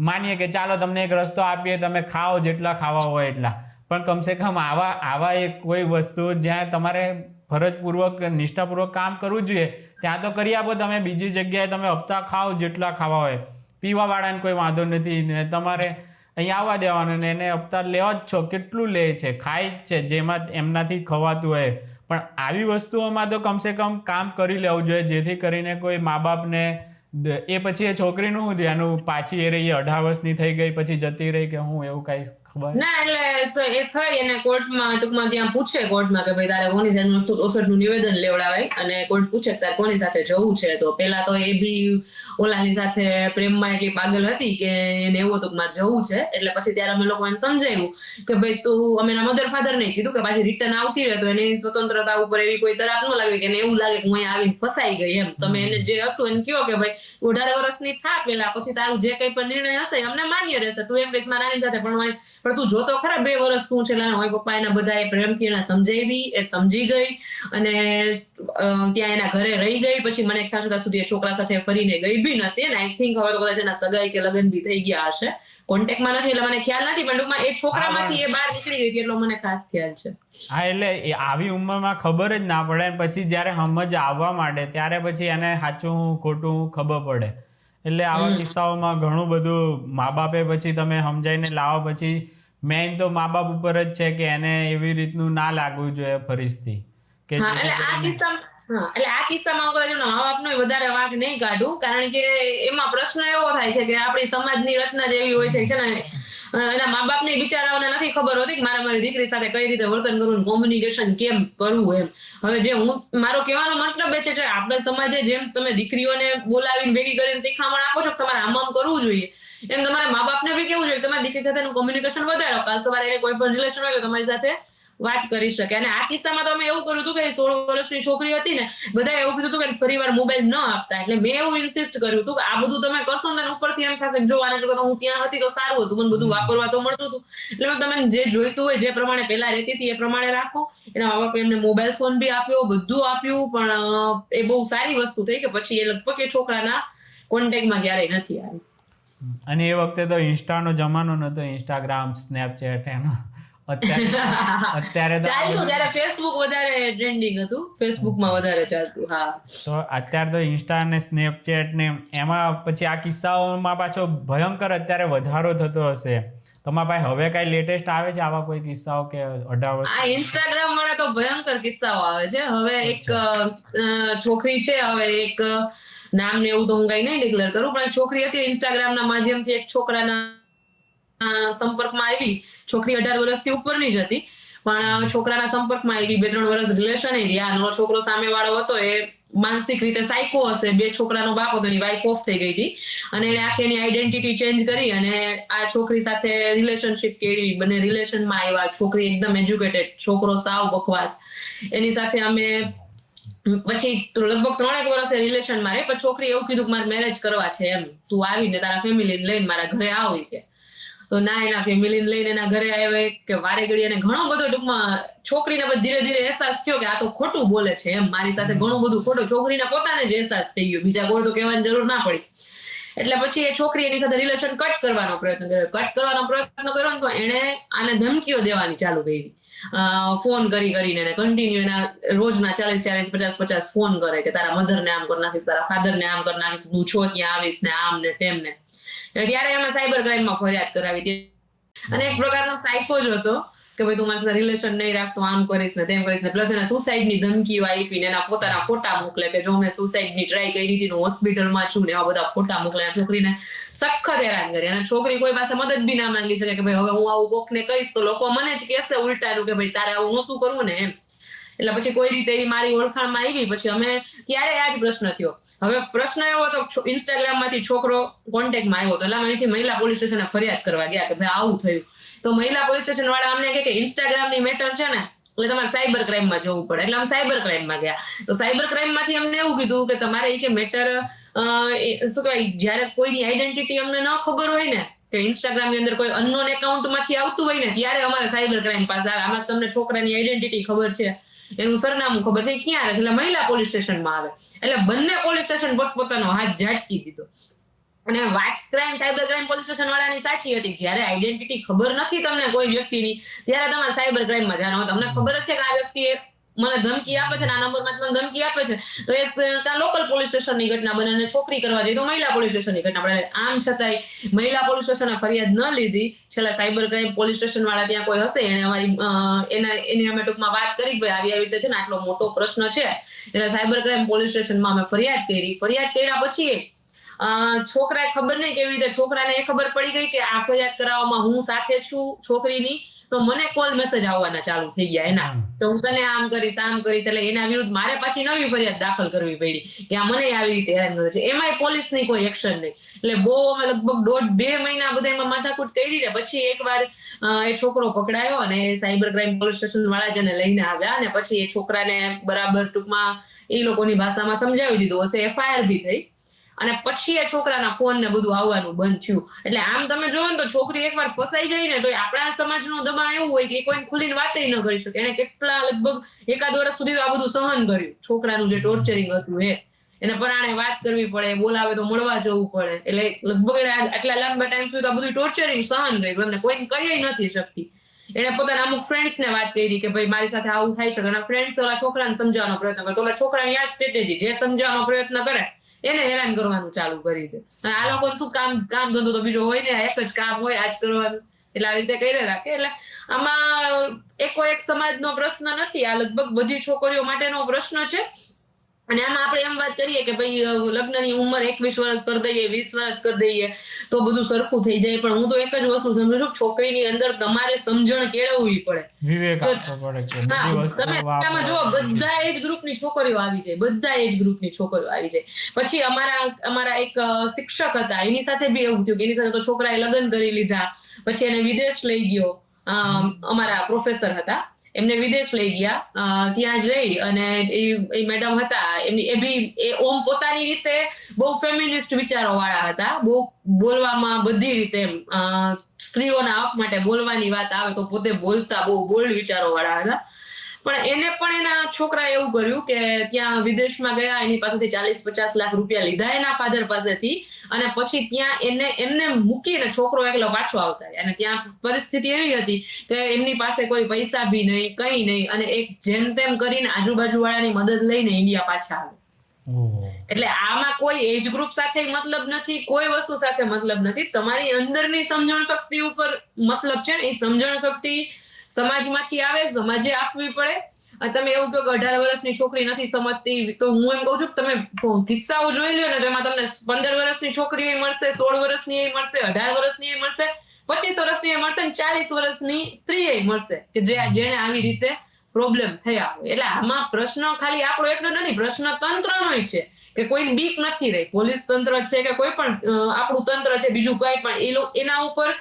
માનીએ કે ચાલો તમને એક રસ્તો આપીએ, તમે ખાઓ જેટલા ખાવા હોય એટલા. પણ કમસે કમ આવા એક કોઈ વસ્તુ જ્યાં તમારે ફરજપૂર્વક નિષ્ઠાપૂર્વક કામ કરવું જોઈએ ત્યાં તો કરી આપો. તમે બીજી જગ્યાએ તમે હપ્તા ખાઓ જેટલા ખાવા હોય, પીવાવાળાને કોઈ વાંધો નથી ને તમારે અહીંયા આવવા દેવાનું ને એને હપ્તા લેવા જ છો. કેટલું લે છે, ખાય જ છે જેમાં એમનાથી ખવાતું હોય. પણ આવી વસ્તુઓમાં તો કમસે કમ કામ કરી લેવું જોઈએ, જેથી કરીને કોઈ મા બાપને એ પછી એ છોકરીનું શું થયું, એનું પાછી એ રહી 18 વર્ષની થઈ ગઈ પછી જતી રહી કે હું, એવું કઈ ખબર ના? એટલે એ થઈ અને કોર્ટમાં ટૂંકમાં ત્યાં પૂછે કોર્ટમાં કે ભાઈ તારે કોની સાથે 69 નિવેદન લેવડાવાય અને કોર્ટ પૂછે તારે કોની સાથે જવું છે. તો પેલા તો એ બી ઓલાની સાથે પ્રેમમાં એટલી પાગલ હતી કે એને એવું હતું કે મારે જવું છે. એટલે પછી ત્યારે અમે લોકો એને સમજાવ્યું કે ભાઈ તું, અમે એના મધર ફાધર ને કીધું કે પાછી રિટર્ન આવતી રહે તો એની સ્વતંત્રતા ઉપર એવી કોઈ તરાપ ન લાગે કે એને એવું લાગે કે હું અહીંયા આવીને ફસાઈ ગઈ એમ. તમે એને જે હતું એને કહો કે ભાઈ 18 વર્ષની થા પેલા, પછી તારું જે કઈ પણ નિર્ણય હશે અમને માન્ય રહેશે. તું એમ કહીશ મારા રાણી સાથે ભણવાની પણ તું જોતો ખરા 2 વર્ષ શું છે, એના મમ્મી પપ્પા એના બધા પ્રેમથી એને સમજાવી, એ સમજી ગઈ અને ત્યાં એના ઘરે રહી ગઈ. પછી મને ખ્યાલ છે ત્યાં સુધી એ છોકરા સાથે ફરીને ગઈ બી નથી, અને આઈ થિંક હવે તો કદાચ એના સગાઈ કે લગ્ન બી થઈ ગયા હશે. કોન્ટેક્ટમાં નથી એટલે મને ખ્યાલ નથી, પણ ટૂંકમાં એ છોકરામાંથી એ બહાર નીકળી ગઈ હતી એટલો મને ખાસ ખ્યાલ છે. હા, એટલે આવી ઉંમરમાં ખબર જ ના પડે, પછી જ્યારે સમજ આવવા માંડે ત્યારે પછી એને સાચું ખોટું ખબર પડે. એટલે આવા કિસ્સાઓમાં ઘણું બધું મા બાપે પછી તમે સમજાઈને લાવો, પછી મેઇન તો મા બાપ ઉપર જ છે કે એને એવી રીતનું ના લાગવું જોઈએ ફરીથી. એટલે આ કિસ્સામાં મા બાપનો વધારે વાંક નહીં કાઢું, કારણ કે એમાં પ્રશ્ન એવો થાય છે કે આપણી સમાજની રચના જ એવી હોય છે ને, એના મા બાપને બિચારાઓને નથી ખબર હોતી કે મારી દીકરી સાથે કઈ રીતે વર્તન કરવું, કોમ્યુનિકેશન કેમ કરવું એમ. હવે જે મારો કહેવાનો મતલબ એ છે કે આપણા સમાજે જેમ તમે દીકરીઓને બોલાવીને ભેગી કરીને શીખામણ આપો છો કે તમારે આમ કરવું જોઈએ, એમ તમારે મા બાપને બી કેવું જોઈએ તમારી દીકરી સાથેનું કોમ્યુનિકેશન વધારો. કાલ સવારે કોઈ પણ રિલેશન હોય તો તમારી સાથે વાત કરી શકે. અને આ કિસ્સામાં તો અમે એવું કર્યું હતું કે 16 વર્ષની છોકરી હતી ને, બધા એવું કીધું હતું કે ફરીવાર મોબાઈલ ન આપતા. એટલે મેં એવું ઇન્સિસ્ટ કર્યું હતું કે આ બધું તમે કરશો ને ઉપરથી એમ થશે જો આને કરતા હું ત્યાં હતી તો સારું હતું, મને બધું વાપરવા તો મળતું હતું. એટલે તમે જે જોઈતું હોય, જે પ્રમાણે પહેલા રહેતી હતી એ પ્રમાણે રાખો. એના મા બાપે એમને મોબાઈલ ફોન બી આપ્યો, બધું આપ્યું, પણ એ બહુ સારી વસ્તુ થઈ કે પછી એ લગભગ એ છોકરાના કોન્ટેક્ટમાં ક્યારેય નથી આવી. અને એ વખતે તો ઇન્સ્ટાનો જમાનો નતો, ઇન્સ્ટાગ્રામ, સ્નેપચેટ એનો. અત્યારે ચાલ્યું ત્યારે ફેસબુક વધારે ટ્રેન્ડિંગ હતું, ફેસબુકમાં વધારે ચાલતું. હા, તો અત્યારે તો ઇન્સ્ટા ને સ્નેપચેટ ને એમાં પછી આ કિસ્સાઓમાં પાછો ભયંકર અત્યારે વધારો થતો હશે. તમારા પાસે હવે કઈ લેટેસ્ટ આવે છે આવા કોઈ કિસ્સાઓ કે 18 વર્ષ? આ ઇન્સ્ટાગ્રામ વાળા તો ભયંકર કિસ્સાઓ આવે છે. હવે એક છોકરી છે, હવે એક નામ ને એવું તો હું કઈ નહીં ડિક્લેર કરું, પણ એક છોકરી હતી ઇન્સ્ટાગ્રામના માધ્યમથી એક છોકરાના સંપર્કમાં આવી. છોકરી 18 વર્ષથી ઉપરની જ હતી, પણ છોકરાના સંપર્કમાં આવી, 2-3 વર્ષ રિલેશન રહ્યા. નવો છોકરો સામેવાળો હતો એ માનસિક રીતે સાયકો હશે, 2 છોકરાનો બાપ હતો, એની વાઈફ ઓફ થઈ ગઈ હતી અને એને આખી એની આઈડેન્ટિટી ચેન્જ કરી અને આ છોકરી સાથે રિલેશનશિપ કેળવી. બંને રિલેશનમાં આવ્યા. છોકરી એકદમ એજ્યુકેટેડ, છોકરો સાવ બકવાસ. એની સાથે અમે પછી લગભગ 3 વર્ષે રિલેશનમાં રહી. પણ છોકરી એવું કીધું કે મારે મેરેજ કરવા છે એમ, તું આવીને તારા ફેમિલીને લઈને મારા ઘરે આવી કે. તો ના, એના ફેમિલીને લઈને એના ઘરે આવે કે વારે ઘડી એને ઘણો બધો ટૂંકમાં છોકરીને ધીરે ધીરે અહેસાસ થયો કે આ તો ખોટું બોલે છે એમ, મારી સાથે ઘણું બધું ખોટું. છોકરીને પોતાને જ અહેસાસ થઈ ગયો, બીજા કોઈ તો કહેવાની જરૂર ના પડી. એટલે પછી એ છોકરી એની સાથે રિલેશન કટ કરવાનો પ્રયત્ન કર્યો ને તો એને આને ધમકીઓ દેવાની ચાલુ કરી. ફોન કરીને એને કન્ટિન્યુ એના રોજના 40, 50 ફોન કરે કે તારા મધરને આમ કરી નાખીશ, તારા ફાધરને આમ કરી નાખીશ, તું છો ત્યાં આવીશ ને આમ ને તેમ ને. ત્યારે એમાં સાયબર ક્રાઇમમાં ફરિયાદ કરાવી. અને એક પ્રકારનો સાયકો જ હતો કે ભાઈ તું મારી સાથે રિલેશન નહીં રાખતો, આમ કરીશ ને તેમ કરીશ ને. પ્લસ એને સુસાઇડની ધમકીઓ આપીને એના પોતાના ફોટા મોકલે કે જો મેં સુસાઇડની ટ્રાય કરી હતી, હું હોસ્પિટલમાં છું ને, એવા બધા ફોટા મોકલે. છોકરીને સખત હેરાન કરી. અને છોકરી કોઈ પાસે મદદ બી ના માંગી શકે કે ભાઈ હવે હું આવું કોકને કહીશ તો લોકો મને જ કહેશે ઉલટાનું કે ભાઈ તારે આવું નહોતું કરવું ને એમ. એટલે પછી કોઈ રીતે એ મારી ઓળખાણમાં આવી. પછી અમે ત્યારે આ જ પ્રશ્ન થયો. હવે પ્રશ્ન એવો હતો, ઇન્સ્ટાગ્રામમાંથી છોકરો કોન્ટેક્ટમાં આવ્યો હતો, એટલે અમે અહીંથી મહિલા પોલીસ સ્ટેશને ફરિયાદ કરવા ગયા કે ભાઈ આવું થયું. તો મહિલા પોલીસ સ્ટેશન વાળા અમને કહે કે ઇન્સ્ટાગ્રામની મેટર છે ને એટલે તમારે સાયબર ક્રાઇમમાં જવું પડે. એટલે અમે સાયબર ક્રાઇમમાં ગયા. તો સાયબર ક્રાઇમમાંથી અમને એવું કીધું કે તમારે કે મેટર શું કહેવાય, જયારે કોઈની આઈડેન્ટિટી અમને ન ખબર હોય ને, કે ઇન્સ્ટાગ્રામની અંદર કોઈ અનનોન એકાઉન્ટમાંથી આવતું હોય ને, ત્યારે અમારે સાયબર ક્રાઇમ પાસે આવે. આમાં તમને છોકરાની આઈડેન્ટિટી ખબર છે, એનું સરનામું ખબર છે, ક્યાં રહે છે, એટલે મહિલા પોલીસ સ્ટેશનમાં આવે. એટલે બંને પોલીસ સ્ટેશન પોતપોતાનો હાથ ઝાટકી દીધો. અને વાત સાયબર ક્રાઇમ પોલીસ સ્ટેશન વાળાની સાચી હતી. જ્યારે આઈડેન્ટિટી ખબર નથી તમને કોઈ વ્યક્તિની, ત્યારે તમારે સાયબર ક્રાઇમમાં જવાનું. તમને ખબર જ છે કે આ વ્યક્તિએ મને ધમકી આપે છે, આ નંબરમાં મને ધમકી આપે છે, તો એ ત્યાં લોકલ પોલીસ સ્ટેશનની ઘટના બને અને છોકરી કરવા જઈએ તો મહિલા પોલીસ સ્ટેશનની ઘટના બને. આમ છતાંય મહિલા પોલીસ સ્ટેશને ફરિયાદ ન લીધી. છેલ્લા સાયબર ક્રાઇમ પોલીસ સ્ટેશન વાળા ત્યાં કોઈ હશે, એને એની અમે ટૂંકમાં વાત કરી ભાઈ આવી રીતે છે ને આટલો મોટો પ્રશ્ન છે, એટલે સાયબર ક્રાઇમ પોલીસ સ્ટેશનમાં અમે ફરિયાદ કરી. ફરિયાદ કર્યા પછી છોકરાએ ખબર નહીં કેવી રીતે છોકરાને એ ખબર પડી ગઈ કે આ ફરિયાદ કરાવવામાં હું સાથે છું છોકરીની, તો મને કોલ મેસેજ આવવાના ચાલુ થઈ ગયા એના, તો હું તને આમ કરીશ આમ કરીશ. એટલે એના વિરુદ્ધ મારે પાછી નવી ફરિયાદ દાખલ કરવી પડી કે આ મને આવી રીતે હેરાન કરે છે. એમાંય પોલીસની કોઈ એક્શન નહીં. એટલે બહુ અમે લગભગ 1.5-2 મહિના બધા એમાં માથાકૂટ કરી ને પછી એકવાર એ છોકરો પકડાયો અને સાયબર ક્રાઇમ પોલીસ સ્ટેશન વાળા જેને લઈને આવ્યા અને પછી એ છોકરાને બરાબર ટૂંકમાં એ લોકોની ભાષામાં સમજાવી દીધું હશે. એફઆઈઆર બી થઈ અને પછી એ છોકરાના ફોન ને બધું આવવાનું બંધ થયું. એટલે આમ તમે જોવો ને તો છોકરી એકવાર ફસાઈ જાય ને તો આપણા સમાજનું દબાણ એવું હોય કે કોઈ ખુલીને વાત ન કરી શકે. એને કેટલા લગભગ 1 વર્ષ સુધી તો આ બધું સહન કર્યું. છોકરાનું જે ટોર્ચરિંગ હતું એને પરાણે વાત કરવી પડે, બોલાવે તો મળવા જવું પડે. એટલે લગભગ એને આટલા લાંબા ટાઈમ સુધી આ બધું ટોર્ચરિંગ સહન કર્યું. એમને કોઈને કહી નથી શકતી. એને પોતાના અમુક ફ્રેન્ડ્સ ને વાત કરી કે ભાઈ મારી સાથે આવું થાય છે. એના ફ્રેન્ડ્સ ઓલા છોકરાને સમજાવવાનો પ્રયત્ન કરે તો ઓલા છોકરાની યાદ સ્ટ્રેટેજી જે સમજાવવાનો પ્રયત્ન કરે એને હેરાન કરવાનું ચાલુ કરી દે. આ લોકો શું કામ ધંધો તો બીજો હોય ને, એક જ કામ હોય આજ કરવાનું. એટલે આવી રીતે કરી રાખે. એટલે આમાં એક સમાજનો પ્રશ્ન નથી, આ લગભગ બધી છોકરીઓ માટેનો પ્રશ્ન છે. અને આમાં આપણે એમ વાત કરીએ કે ભાઈ લગ્નની ઉંમર 21 વર્ષ કરી દઈએ, 20 વર્ષ કરી દઈએ તો બધું સરખું થઈ જાય. પણ હું તો એક જ વસ્તુ સમજુ છું, છોકરીની અંદર તમારે સમજણ કેળવવી પડે. વિવેક આપવો પડે કે બધી વસ્તુ તમે જો બધા એજ ગ્રુપની છોકરીઓ આવી જાય, બધા એજ ગ્રુપની છોકરીઓ આવી જાય. પછી અમારા એક શિક્ષક હતા, એની સાથે બી એવું થયું કે એની સાથે તો છોકરાએ લગ્ન કરી લીધા. પછી એને વિદેશ લઈ ગયો. અમારા પ્રોફેસર હતા, એમને વિદેશ લઈ ગયા. ત્યાં જઈ અને એ મેડમ હતા, એ ઓમ પોતાની રીતે બહુ ફેમિનિસ્ટ વિચારો વાળા હતા. બહુ બોલવામાં બધી રીતે સ્ત્રીઓના હક માટે બોલવાની વાત આવે તો પોતે બોલતા, બહુ બોલ્ડ વિચારો વાળા હતા. પણ એને પણ એના છોકરા એવું કર્યું કે ત્યાં વિદેશમાં ગયા, એની પાસેથી 40-50 લાખ રૂપિયા લીધા એના ફાધર પાસેથી, અને પછી ત્યાં એમને મૂકીને છોકરો એકલો પાછો આવતા. અને ત્યાં પરિસ્થિતિ એવી હતી કે એમની પાસે કોઈ પૈસા બી નહીં, કઈ નહીં, અને એક જેમ તેમ કરીને આજુબાજુ વાળાની મદદ લઈને ઇન્ડિયા પાછા આવે. એટલે આમાં કોઈ એજ ગ્રુપ સાથે મતલબ નથી, કોઈ વસ્તુ સાથે મતલબ નથી. તમારી અંદરની સમજણ શક્તિ ઉપર મતલબ છે ને. એ સમજણ શક્તિ સમાજમાંથી આવે, સમાજે આપવી પડે. તમે એવું કહો કે 18 વર્ષની છોકરી નથી સમજતી, તો હું એમ કહું છું કે તમે કિસ્સાઓ જોઈ લો ને તો એમાં તમને 15 વર્ષની છોકરી મળશે, 16 વર્ષની મળશે, 18 વર્ષની મળશે, 25 વર્ષની મળશે, 40 વર્ષની સ્ત્રી મળશે કે જેને આવી રીતે પ્રોબ્લેમ થયા હોય. એટલે આમાં પ્રશ્ન ખાલી આપણો એકલો નથી, પ્રશ્ન તંત્રનો છે કે કોઈ બીક નથી રહી. પોલીસ તંત્ર છે કે કોઈ પણ આપણું તંત્ર છે, બીજું કઈ પણ એના ઉપર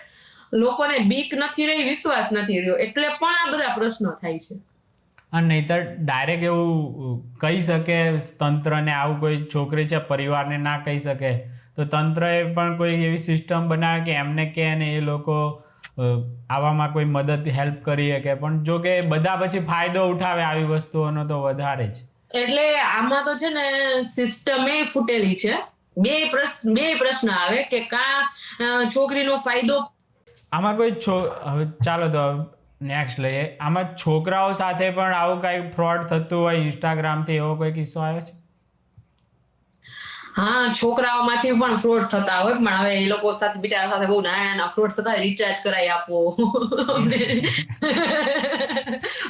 લોકોને બીક નથી રહી, વિશ્વાસ નથી રહ્યો. એટલે પણ આ બધા પ્રશ્નો થાય છે. અને નહીતર ડાયરેક્ટ એવું કહી શકે તંત્રને, આવું કોઈ છોકરી છે પરિવારને ના કહી શકે તો તંત્રએ પણ કોઈ એવી સિસ્ટમ બનાવે કે એમને કે ને એ લોકો આવામાં કોઈ મદદ હેલ્પ કરી શકે. પણ જો કે બધા પછી ફાયદો ઉઠાવે આવી વસ્તુઓનો તો વધારે જ. એટલે આમાં તો છે ને સિસ્ટમે ફૂટેલી છે. બે પ્રશ્ન આવે કે છોકરીનો ફાયદો આમાં કોઈ હવે ચાલો તો નેક્સ્ટ લઈએ. આમાં છોકરાઓ સાથે પણ આવું કઈ ફ્રોડ થતું હોય ઇન્સ્ટાગ્રામથી, એવો કોઈ કિસ્સો આવ્યો છે? હા, છોકરાઓમાંથી પણ ફ્રોડ થતા હોય, પણ હવે એ લોકો સાથે બિચારા સાથે બહુ નાના ફ્રોડ થતા હોય. રિચાર્જ કરાવી આપો,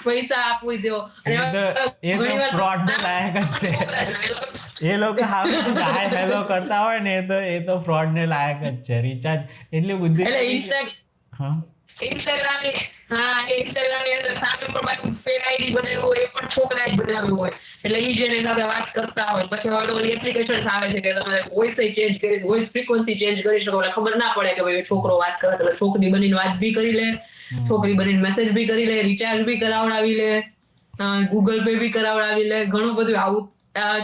પૈસા આપી દો. એ તો ફ્રોડ ને લાયક જ છે. એ લોકો હાય હેલો કરતા હોય ને એ તો ફ્રોડ ને લાયક જ છે. રિચાર્જ એટલી બુદ્ધિ ઇન્સ્ટાગ્રામની અંદર સામે પણ પાછું ફેક આઈડી બનાવ્યું હોય, એ પણ છોકરાએ બનાવ્યું હોય. એટલે ઈ જેની સાથે વાત કરતા હોય. પછી હવે તો ઓલી એપ્લિકેશન આવે છે કે તમે વોઇસ ચેન્જ કરી, વોઇસ ફ્રીક્વન્સી ચેન્જ કરી શકો. એટલે ખબર ના પડે કે ભાઈ છોકરો વાત કરે તો છોકરી બનીને વાત બી કરી લે, છોકરી બનીને મેસેજ બી કરી લે, રિચાર્જ બી કરાવડાવી લે, ગૂગલ પે બી કરાવડાવી લે. ઘણું બધું આવું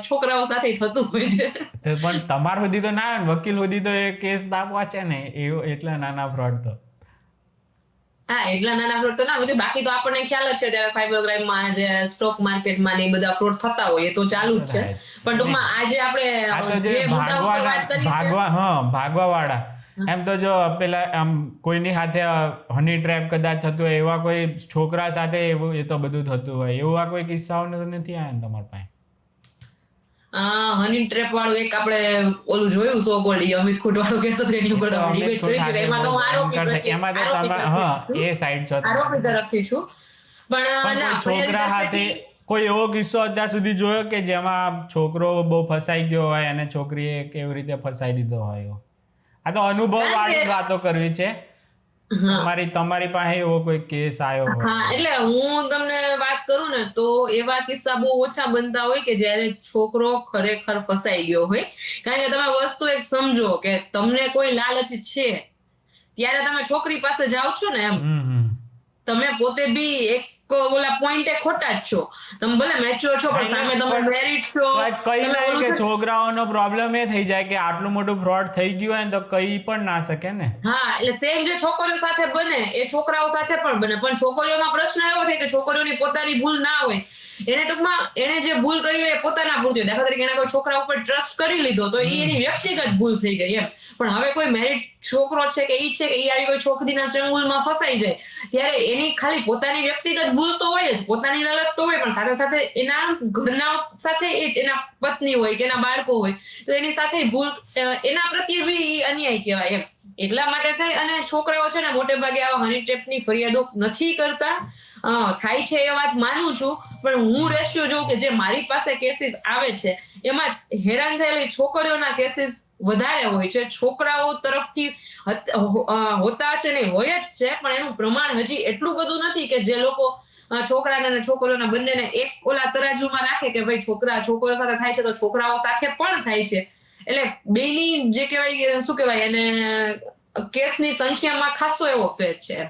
છોકરાઓ સાથે થતું હોય છે. પણ તમાર સુધી તો ના, વકીલ સુધી તો એ કેસ ના પહોંચે ને, એટલા નાના ફ્રોડ તો. હા, એટલા નાના ફ્રોડ તો ના હોય. બાકી તો આપણને ખ્યાલ જ છે ત્યારે સાયબર ક્રાઇમમાં, જે સ્ટોક માર્કેટમાં ને બધા ફ્રોડ થતા હોય એ તો ચાલુ જ છે. પણ ટૂંકમાં આજે આપણે જે મુદ્દા ઉપર વાત કરી છે, ભાગવા વાળા, એમ તો જો પેલા આમ કોઈની સાથે હની ટ્રેપ કદાચ થતું હોય, એવા કોઈ છોકરા સાથે એવું એ તો બધું થતું હોય, એવા કોઈ કિસ્સાઓ નથી આવ્યા તમારા પાસે? હની ટ્રેપ વાળું એક આપણે ઓલું જોયું સો ગોલ્ડ, અમિત ખૂટ વાળું કેસ હતો, એની ઉપર ડિબેટ કરી. એમાં તો એ સાઈડ છો, આરોપી તરફથી છું. પણ છોકરા સાથે કોઈ એવો કિસ્સો અત્યાર સુધી જોયો કે જેમાં છોકરો બહુ ફસાઈ ગયો હોય અને છોકરીએ કેવી રીતે ફસાઈ દીધો હોય? આ તો અનુભવ વાળી વાતો કરવી છે. તમારી પાસે એવો કોઈ કેસ આવ્યો હોય? હા, એટલે હું તમને વાત કરું ને તો એવા કિસ્સા બહુ ઓછા બનતા હોય કે જ્યારે છોકરો ખરેખર ફસાઈ ગયો હોય. કારણ કે તમે વસ્તુ એક સમજો કે તમને કોઈ લાલચ છે ત્યારે તમે છોકરી પાસે જાઓ છો ને, એમ તમે પોતે બી એક ઓલા પોઈન્ટે ખોટા જ છો. તમે ભલે મેચ્યોર છો પણ સામે તમે મેરિડ છો. કઈ નહીં કે છોકરાઓનો પ્રોબ્લેમ એ થઈ જાય કે આટલું મોટું ફ્રોડ થઈ ગયું હોય ને તો કઈ પણ ના શકે ને. હા, એટલે સેમ જે છોકરીઓ સાથે બને એ છોકરાઓ સાથે પણ બને, પણ છોકરીઓમાં પ્રશ્ન એવો થાય કે છોકરીઓની પોતાની ભૂલ ના હોય. એને ટૂંકમાં એને જે ભૂલ કરી હોય એ પોતાના ભૂલ થયું. દાખલા તરીકે એને કોઈ છોકરા ઉપર ટ્રસ્ટ કરી લીધો તો એ એની વ્યક્તિગત ભૂલ થઈ ગઈ એમ. પણ હવે કોઈ મેરિડ છોકરો છે કે ઈ છે કે ઈ આવી કોઈ છોકરીના ચંગુલમાં ફસાઈ જાય ત્યારે એની ખાલી પોતાની વ્યક્તિગત ભૂલ તો હોય જ, પોતાની લલત તો હોય, પણ સાથે સાથે એના ઘરના સાથે એના પત્ની હોય કે એના બાળકો હોય તો એની સાથે ભૂલ એના પ્રત્યે બી અન્યાય કહેવાય એમ. એટલા માટે થઈ અને છોકરાઓ છે ને મોટે ભાગે આવા હની ટ્રેપની ફરિયાદો નથી કરતા. થાય છે એ વાત માનું છું, પણ હું રેશિયો જોઉં કે જે મારી પાસે કેસીસ આવે છે એમાં હેરાન થયેલી છોકરીઓના કેસીસ વધારે હોય છે. છોકરાઓ તરફથી હોતા છે નહીં, હોય જ છે, પણ એનું પ્રમાણ હજી એટલું બધું નથી કે જે લોકો છોકરાને અને છોકરીઓના બંનેને એક ઓલા તરાજુમાં રાખે કે ભાઈ છોકરીઓ સાથે થાય છે તો છોકરાઓ સાથે પણ થાય છે. એટલે બેની જે કહેવાય શું કહેવાય એને કેસની સંખ્યામાં ખાસો એવો ફેર છે.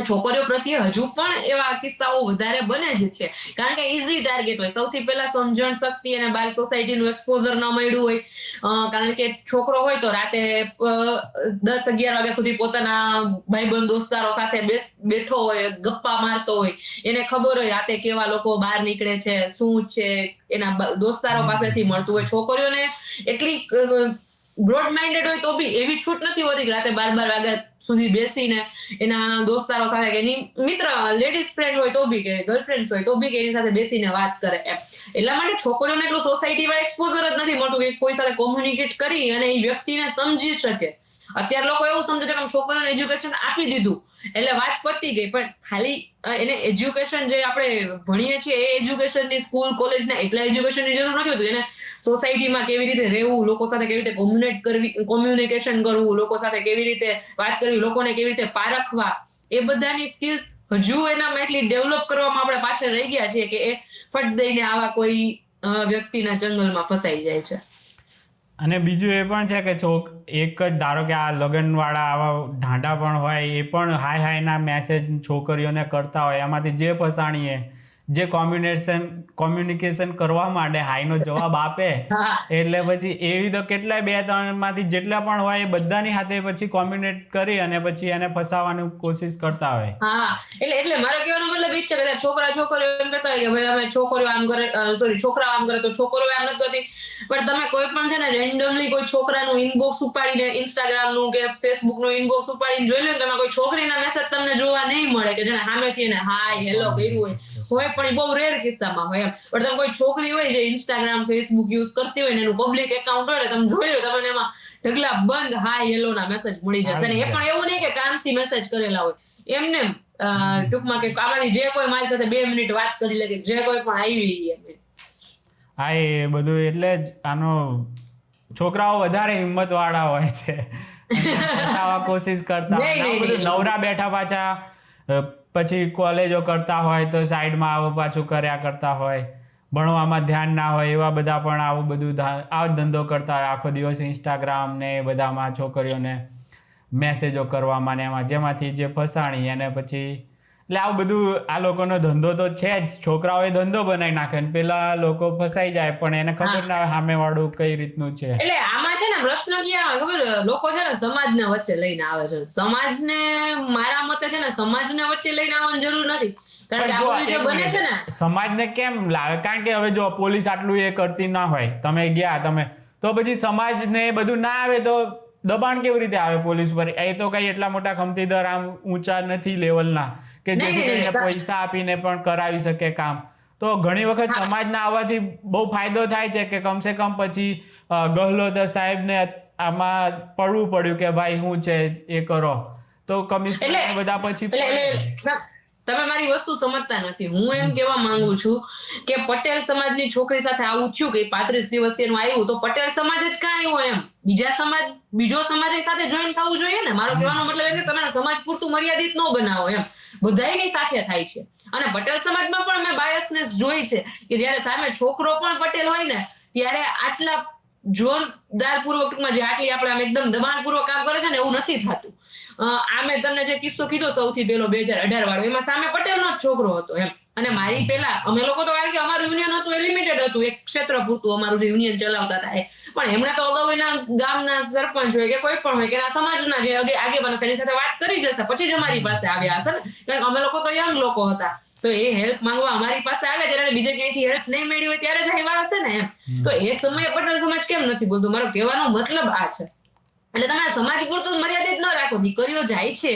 છોકરીઓ પ્રત્યે હજુ પણ એવા કિસ્સાઓ વધારે બને જ છે કારણ કે ઈઝી ટાર્ગેટ હોય. સૌથી પહેલા સમજણ શક્તિ અને બહાર સોસાયટીનું એક્સપોઝર ન મળ્યું હોય. કારણ કે છોકરો હોય તો રાતે 10-11 વાગ્યા સુધી પોતાના ભાઈબંધ દોસ્તારો સાથે બેઠો હોય, ગપ્પા મારતો હોય. એને ખબર હોય રાતે કેવા લોકો બહાર નીકળે છે, શું છે, એના દોસ્તારો પાસેથી મળતું હોય. છોકરીઓને એટલી બ્રોડ માઇન્ડેડ હોય તો બી એવી છૂટ નથી હોતી કે રાતે 12 વાગ્યા સુધી બેસીને એના દોસ્તારો સાથે કે એની મિત્ર લેડીઝ ફ્રેન્ડ હોય તો બી કે ગર્લફ્રેન્ડ હોય તો બી કે એની સાથે બેસીને વાત કરે એમ. એટલા માટે છોકરીઓને એટલું સોસાયટીમાં એક્સપોઝર જ નથી મળતું કે કોઈ સાથે કોમ્યુનિકેટ કરી અને એ વ્યક્તિને સમજી શકે. અત્યારે લોકો એવું સમજે છે કે છોકરીઓને એજ્યુકેશન આપી દીધું એટલે વાત પતી ગઈ, પણ ખાલી એને એજ્યુકેશન જે આપણે ભણીએ છીએ એ એજ્યુકેશનની સ્કૂલ કોલેજના એટલા એજ્યુકેશનની જરૂર નથી હોતી. એને સોસાયટીમાં કેવી રીતે રહેવું, લોકો સાથે કેવી રીતે કોમ્યુનિકેશન કરવું, લોકો સાથે કેવી રીતે વાત કરવી, લોકોને કેવી રીતે પારખવા, એ બધાની સ્કિલ્સ હજુ એનામાં એટલી ડેવલપ કરવામાં આપણે પાછળ રહી ગયા છીએ કે એ ફટ દઈને આવા કોઈ વ્યક્તિના જંગલમાં ફસાઈ જાય છે. અને બીજું એ પણ છે કે એક જ ધારો કે આ લગ્નવાળા આવા ઢાંઢા પણ હોય એ પણ હાઈના મેસેજ છોકરીઓને કરતા હોય. એમાંથી જે ફસાણીએ જે કોમ્યુનિકેશન કરવા માટે હાઈનો જવાબ આપે એટલે પછી એવી તો કેટલાય 2-3 માંથી જેટલા પણ હોય એ બધાની સાથે પછી કોમ્યુનિકેટ કરી અને પછી એને ફસાવવાની કોશિશ કરતા હોય. હા, એટલે મારો કહેવાનો મતલબ એ છે કે છોકરીઓ એમ કહેતા હોય કે ભાઈ અમે છોકરીઓ આમ કરે, છોકરા આમ કરે તો છોકરીઓ આમ નથી કરતી. પણ તમે કોઈ પણ છે ને રેન્ડમલી કોઈ છોકરાનું ઇનબોક્સ ઉપાડીને ઇન્સ્ટાગ્રામનું કે ફેસબુકનું ઇનબોક્સ ઉપાડીને જોઈ લો ને તમે કોઈ છોકરીના મેસેજ તમને જોવા નહીં મળે કે જેને સામેથી એને હાય હેલો કર્યું હોય પણ એ બહુ રેર કિસ્સામાં હોય એમ. પણ તમે કોઈ છોકરી હોય જે ઇન્સ્ટાગ્રામ ફેસબુક યુઝ કરતી હોય ને એનું પબ્લિક એકાઉન્ટ હોય તમે જોઈ લો તમને એમાં ઢગલા બંધ હાય હેલો ના મેસેજ મળી જશે. અને એ પણ એવું નહીં કે કામથી મેસેજ કરેલા હોય, એમને ટૂંકમાં કે આમાંથી જે કોઈ મારી સાથે 2 મિનિટ વાત કરી લે કે જે કોઈ પણ આવી એમ. હા, એ બધું એટલે જ આનો છોકરાઓ વધારે હિંમત વાળા હોય છે, કોશિશ કરતા હોય. નવરા બેઠા પાછા પછી કોલેજો કરતા હોય તો સાઈડમાં આવું પાછું કર્યા કરતા હોય, ભણવામાં ધ્યાન ના હોય એવા બધા પણ આવું બધું આવો ધંધો કરતા હોય. આખો દિવસ ઇન્સ્ટાગ્રામ ને બધામાં છોકરીઓને મેસેજો કરવામાં ને એમાં જેમાંથી જે ફસાણી અને પછી એટલે આવું બધું આ લોકોનો ધંધો તો છે જ. છોકરાઓએ ધંધો બનાવી નાખે ને પેલા લોકો ફસાઈ જાય પણ એને ખબર ના હોય સામે વાળું કઈ રીતનું છે. એટલે આમાં છે ને પ્રશ્ન ક્યાં ખબર લોકો છે ને સમાજને વચ્ચે લઈને આવે છે. સમાજને મારા મતે છે ને સમાજને વચ્ચે લઈને આવવાની જરૂર નથી. કારણ કે આ બધું જે બને છે ને સમાજને કેમ લાવે? કારણ કે હવે જો પોલીસ આટલું એ કરતી ના હોય, તમે ગયા તો પછી સમાજને બધું ના આવે તો દબાણ કેવી રીતે આવે પોલીસ પર? એ તો કઈ એટલા મોટા ખમતીદાર આમ ઊંચા નથી લેવલના કે જેથી પૈસા આપીને પણ કરાવી શકે કામ. તો ઘણી વખત સમાજના આવવાથી બહુ ફાયદો થાય છે કે કમસે કમ પછી ગહલોત સાહેબને આમાં પડવું પડ્યું કે ભાઈ શું છે એ કરો તો કમિશનર બધા પછી તમે મારી વસ્તુ સમજતા નથી. હું એમ કેવા માંગુ છું કે પટેલ સમાજની છોકરી સાથે આવું થયું કે 35 દિવસથી એનું આવ્યું તો પટેલ સમાજ જ ક્યાં આવ્યો એમ? બીજો સમાજ સાથે જોઈન થવું જોઈએ ને. મારો કહેવાનો મતલબ એમ કે તમે સમાજ પૂરતું મર્યાદિત ન બનાવો એમ. બધાયની સાથે થાય છે. અને પટેલ સમાજમાં પણ મેં બાયસનેસ જોઈ છે કે જ્યારે સામે છોકરો પણ પટેલ હોય ને ત્યારે આટલા જોરદાર પૂર્વક જે આટલી આપણે આમ એકદમ દબાણપૂર્વક કામ કરે છે ને એવું નથી થતું. આ મેં તમને જે કિસ્સો કીધો સૌથી પહેલો 2018 વાળો, એમાં સામે પટેલનો જ છોકરો હતો એમ. અને મારી પેલા અમે લોકો તો કારણ કે અમારું યુનિયન હતું એ લિમિટેડ હતું, એક ક્ષેત્ર પૂરતું અમારું જે યુનિયન ચલાવતા હતા પણ એમણે તો અગાઉ એના ગામના સરપંચ હોય કે કોઈ પણ હોય કે એના સમાજના જે આગેવાનો તેની સાથે વાત કરી જશે પછી જ અમારી પાસે આવ્યા હશે ને, કારણ કે અમે લોકો તો યંગ લોકો હતા, તો એ હેલ્પ માંગવા અમારી પાસે આવે ત્યારે બીજે ક્યાંયથી હેલ્પ નહીં મળી હોય ત્યારે જ આવ્યા હશે ને એમ. તો એ સમયે પટેલ સમાજ કેમ નથી બોલતું? મારો કહેવાનો મતલબ આ છે. એટલે તમારા સમાજ પૂરતું મર્યાદિત ન રાખો, દીકરીઓ જાય છે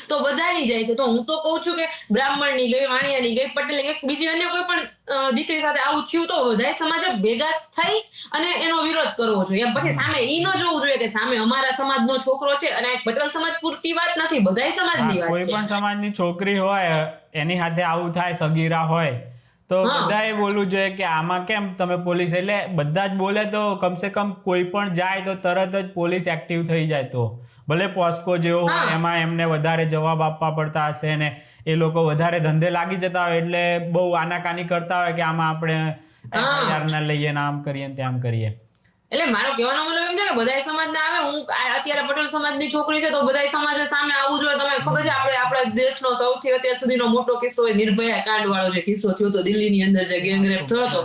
તો બધાની જાય છે. તો હું તો કહું છું કે બ્રાહ્મણની ગઈ, વાણિયાની ગઈ, પટેલ ગઈ, બીજી અન્ય કોઈ પણ દીકરી સાથે આવું થયું તો બધાય સમાજ ભેગા થઈ અને એનો વિરોધ કરવો જોઈએ એમ. પછી સામે ઈ ન જોવું જોઈએ કે સામે અમારા સમાજનો છોકરો છે, અને પટેલ સમાજ પૂરતી વાત નથી, બધાય સમાજની વાત કોઈ છે. પણ સમાજની છોકરી હોય એની સાથે આવું થાય, સગીરા હોય તો બધાએ બોલવું જોઈએ કે આમાં કેમ તમે પોલીસ, એટલે બધા જ બોલે તો કમસે કમ કોઈ પણ જાય તો તરત જ પોલીસ એક્ટિવ થઈ જાય. તો ભલે પોસ્કો જેવો હોય એમાં એમને વધારે જવાબ આપવા પડતા હશે ને એ લોકો વધારે ધંધે લાગી જતા હોય એટલે બહુ આનાકાની કરતા હોય કે આમાં આપણે FIR ના લઈએ ને આમ કરીએ ને તેમ કરીએ. એટલે મારો કહેવાનો મતલબ એમ છે કે બધાય સમાજના આવે. હું અત્યારે પટેલ સમાજની છોકરી છે તો બધાય સમાજે સામે આવવું જોઈએ. તમને ખબર છે આપણા દેશનો સૌથી અત્યાર સુધીનો મોટો કિસ્સો હોય નિર્ભયા કાંડ વાળો જે કિસ્સો થયો હતો દિલ્હીની અંદર, જે ગેંગરેપ થયો હતો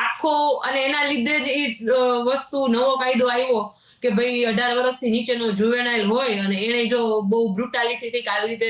આખો, અને એના લીધે જ એ વસ્તુ નવો કાયદો આવ્યો કે ભાઈ 18 વર્ષથી નીચેનો જુવેનાઇલ હોય અને એને જો બહુ બ્રુટાલિટી થી આવી રીતે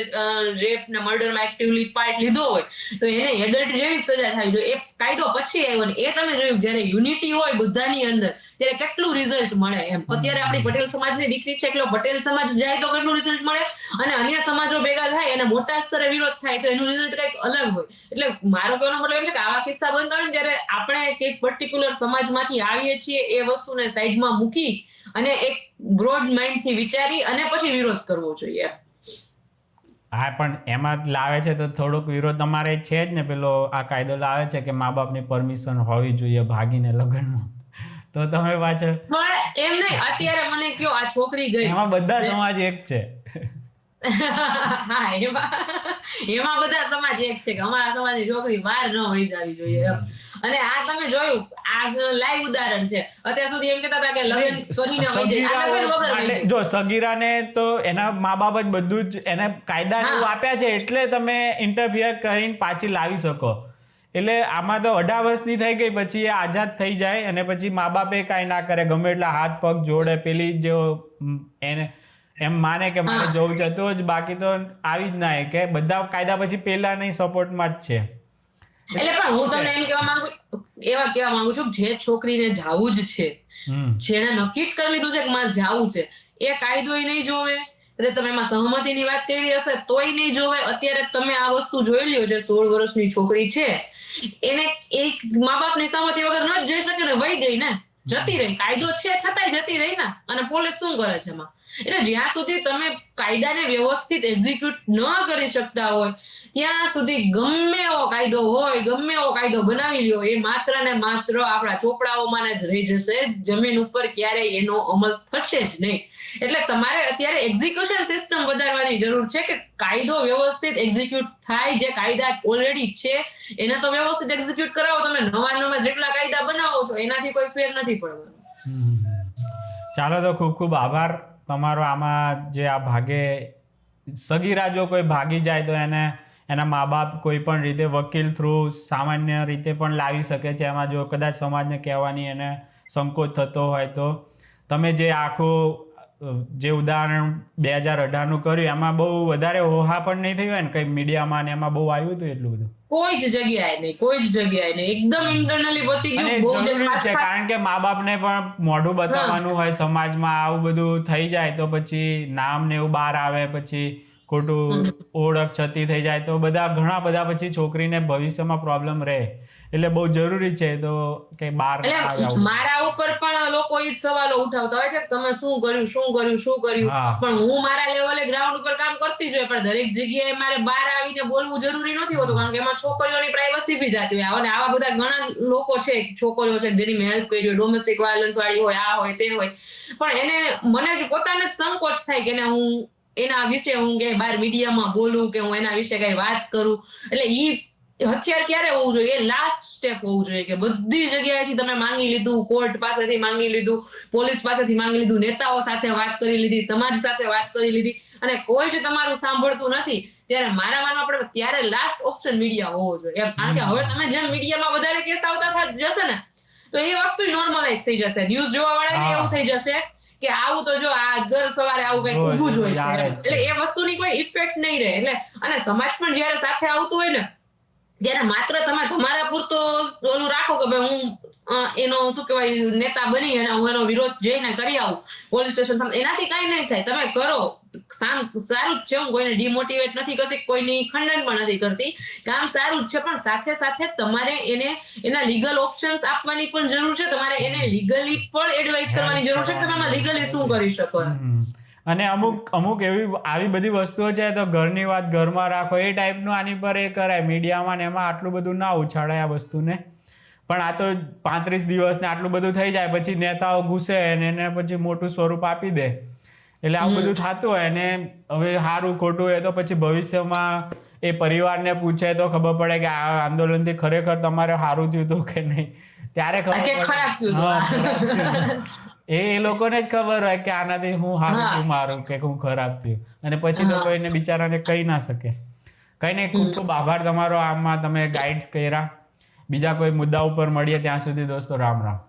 રેપ ને મર્ડરમાં એક્ટિવલી પાર્ટ લીધો હોય તો એને એડલ્ટ જેવી જ સજા થાય છે. એ કાયદો પછી આવ્યો ને એ તમે જોયું જ્યારે યુનિટી હોય બધાની અંદર ત્યારે કેટલું રિઝલ્ટ મળે એમ. અત્યારે આપણી પટેલ સમાજની દીકરી છે એટલે પટેલ સમાજ જાય તો કેટલું રિઝલ્ટ મળે, અને અન્ય સમાજો ભેગા થાય અને મોટા સ્તરે વિરોધ થાય તો એનું રિઝલ્ટ કંઈક અલગ હોય. એટલે મારો કહેવાનો મતલબ એમ છે કે આવા કિસ્સા બનતા હોય ને ત્યારે આપણે એક પર્ટિક્યુલર સમાજમાંથી આવીએ છીએ એ વસ્તુને સાઈડમાં મૂકી અને એક બ્રોડ માઇન્ડ થી વિચારી અને પછી વિરોધ કરવો જોઈએ. હા, પણ એમાં લાવે છે તો થોડોક વિરોધ અમારે છે જ ને. પેલો આ કાયદો લાવે છે કે મા બાપની પરમિશન હોવી જોઈએ ભાગીને લગ્નમાં, તો તમે પાછળ પણ એમ નહીં. અત્યારે મને કયો આ છોકરી ગઈ, એમાં બધા સમાજ એક છે. હા, એમાં બધા સમાજ એક છે કે અમારા સમાજની છોકરી બહાર ન વહી જવી જોઈએ એમ. અને આ તમે જોયું, આ લાઈવ ઉદાહરણ છે. અત્યાર સુધી એમ કહેતા હતા કે લગ્ન કરીને વહી જાય, આ લગ્ન વગર વહી જાય. જો સગીરાને તો એના મા બાપ જ બધું જ એને કાયદા આપ્યા છે એટલે તમે ઇન્ટરફિયર કરીને પાછી લાવી શકો. એટલે આમાં તો 18 વર્ષની થઈ ગઈ પછી એ આઝાદ થઈ જાય અને પછી મા બાપે કાંઈ ના કરે, ગમે એટલા હાથ પગ જોડે, પેલી જો એને એમ માને કે મારે જવું છે તો જ, બાકી તો આવી જ ના કે બધા કાયદા પછી પેલાની સપોર્ટમાં જ છે. એટલે પણ હું તમને એવા કહેવા માંગુ છું જે છોકરીને જાવું જ છે, જેને નક્કી જ કરી લીધું છે કે મારે જાવું છે, એ કાયદોય નહીં જોવે. એટલે તમે એમાં સહમતિની વાત કરી હશે તોય નહીં જોવે. અત્યારે તમે આ વસ્તુ જોઈ લ્યો, જે 16 વર્ષની છોકરી છે એને એક મા બાપની સહમતિ વગર ન જ જઈ શકે ને, વહી ગઈ ને, જતી રહી. કાયદો છે છતાંય જતી રહી ને. અને પોલીસ શું કરે છે એમાં? એટલે જ્યાં સુધી તમે કાયદાને વ્યવસ્થિત એક્ઝિક્યુટ ન કરી શકતા હોય ત્યાં સુધી ગમે એવો કાયદો હોય, ગમે એવો કાયદો બનાવી લ્યો, એ માત્ર ને માત્ર આપણા ચોપડાઓમાં જ રહી જશે. જમીન ઉપર ક્યારેય એનો અમલ થશે જ નહીં. એટલે તમારે અત્યારે એક્ઝિક્યુશન સિસ્ટમ વધારવાની જરૂર છે કે કાયદો વ્યવસ્થિત એક્ઝિક્યુટ થાય. જે કાયદા ઓલરેડી છે એને તો વ્યવસ્થિત એક્ઝિક્યુટ કરાવો. તમે નવા જેટલા કાયદા બનાવો છો એનાથી કોઈ ફેર નથી પડવાનો. ચાલો, તો ખૂબ ખૂબ આભાર તમારો. આમાં જે આ ભાગે સગીરા જો કોઈ ભાગી જાય તો એને એના મા બાપ કોઈ પણ રીતે વકીલ થ્રુ સામાન્ય રીતે પણ લાવી શકે છે. એમાં જો કદાચ સમાજને કહેવાની એને સંકોચ થતો હોય તો તમે જે આખું જે ઉદાહરણ 2018નું કર્યું એમાં બહુ વધારે હોહા પણ નહીં થયું હોય ને, કંઈ મીડિયામાં ને એમાં બહુ આવ્યું હતું એટલું બધું? કોઈ જ જગ્યાએ નહીં. એકદમ ઇન્ટરનલી પતી ગયું. બહુ જરૂરી છે કારણ કે મા બાપને પણ મોઢું બતાવવાનું હોય સમાજમાં. આવું બધું થઈ જાય તો પછી નામ ને એવું બહાર આવે, પછી ખોટું ઓળખ છતી થઈ જાય તો ઘણા બધા પછી છોકરીને ભવિષ્યમાં પ્રોબ્લેમ રહે. એટલે બહુ જરૂરી છે તો કે બહાર મારા ઉપર પણ લોકો એ જ સવાલો ઉઠાવતા હોય છે કે તમે શું કર્યું. પણ હું મારા લેવલે ગ્રાઉન્ડ ઉપર કામ કરતી જ હોય, પણ દરેક જગ્યાએ મારે બહાર આવીને બોલવું જરૂરી નથી હોતું કારણ કે એમાં છોકરીઓની પ્રાઇવસી બી જાતી હોય. અને આવા બધા ઘણા લોકો છે, છોકરીઓ છે જેની મેં હેલ્પ કરી હોય, ડોમેસ્ટિક વાયલન્સ વાળી હોય, આ હોય તે હોય, પણ એને મને જ પોતાને જ સંકોચ થાય કે હું એના વિશે હું કે બહાર મીડિયામાં બોલું કે હું એના વિશે કઈ વાત કરું. એટલે ઈ હથિયાર ક્યારે હોવું જોઈએ? લાસ્ટ સ્ટેપ હોવું જોઈએ કે બધી જગ્યાએથી તમે માંગી લીધું, કોર્ટ પાસેથી માંગી લીધું, પોલીસ પાસેથી માંગી લીધું, નેતાઓ સાથે વાત કરી લીધી, સમાજ સાથે વાત કરી લીધી, અને કોઈ જ તમારું સાંભળતું નથી, ત્યારે મારા માનવા આપણે ત્યારે લાસ્ટ ઓપ્શન મીડિયા હોવો જોઈએ એમ. કારણ કે હવે તમે જેમ મીડિયામાં વધારે કેસ આવતા જશે ને તો એ વસ્તુ નોર્મલાઇઝ થઈ જશે. ન્યૂઝ જોવા વાળાને એવું થઈ જશે કે આવું તો જો આ દર સવારે આવું કઈ ઊભું જ હોય છે, એટલે એ વસ્તુની કોઈ ઇફેક્ટ નહીં રહે. એટલે અને સમાજ પણ જયારે સાથે આવતું હોય ને ત્યારે માત્ર તમે તમારા પૂરતો ઓલું રાખો કે ભાઈ હું એનો શું કહેવાય નેતા બની અને હું એનો વિરોધ જઈને કરી આવું પોલીસ સ્ટેશન સામે, એનાથી કઈ નહીં થાય. તમે કરો સારું જ છે, હું કોઈને ડિમોટિવેટ નથી કરતી, કોઈની ખંડન પણ નથી કરતી, કામ સારું જ છે, પણ સાથે સાથે તમારે એને એના લીગલ ઓપ્શન્સ આપવાની પણ જરૂર છે. તમારે એને લીગલી પણ એડવાઇસ કરવાની જરૂર છે કે તમે લીગલી શું કરી શકો. અને અમુક એવી આવી બધી વસ્તુઓ છે તો ઘરની વાત ઘરમાં રાખો એ ટાઈપનું આની પર એ કરાય. મીડિયામાં ને એમાં આટલું બધું ના ઉછાળાય આ વસ્તુને. પણ આ તો 35 દિવસ ને આટલું બધું થઈ જાય પછી નેતાઓ ઘૂસે અને એને પછી મોટું સ્વરૂપ આપી દે, એટલે આવું બધું થતું હોય. અને હવે સારું ખોટું હોય તો પછી ભવિષ્યમાં એ પરિવારને પૂછે તો ખબર પડે કે આ આંદોલનથી ખરેખર તમારે સારું થયું હતું કે નહીં, ત્યારે ખબર પડે. એ લોકોને જ ખબર હોય કે આનાથી હું સારું થયું મારું કે હું ખરાબ થયું, અને પછી તો કોઈને બિચારાને કહી ના શકે. કઈ નહીં, ખૂબ ખૂબ આભાર તમારો. આમાં તમે ગાઈડ કર્યા. બીજા કોઈ મુદ્દા ઉપર મળીએ ત્યાં સુધી દોસ્તો રામ રામ.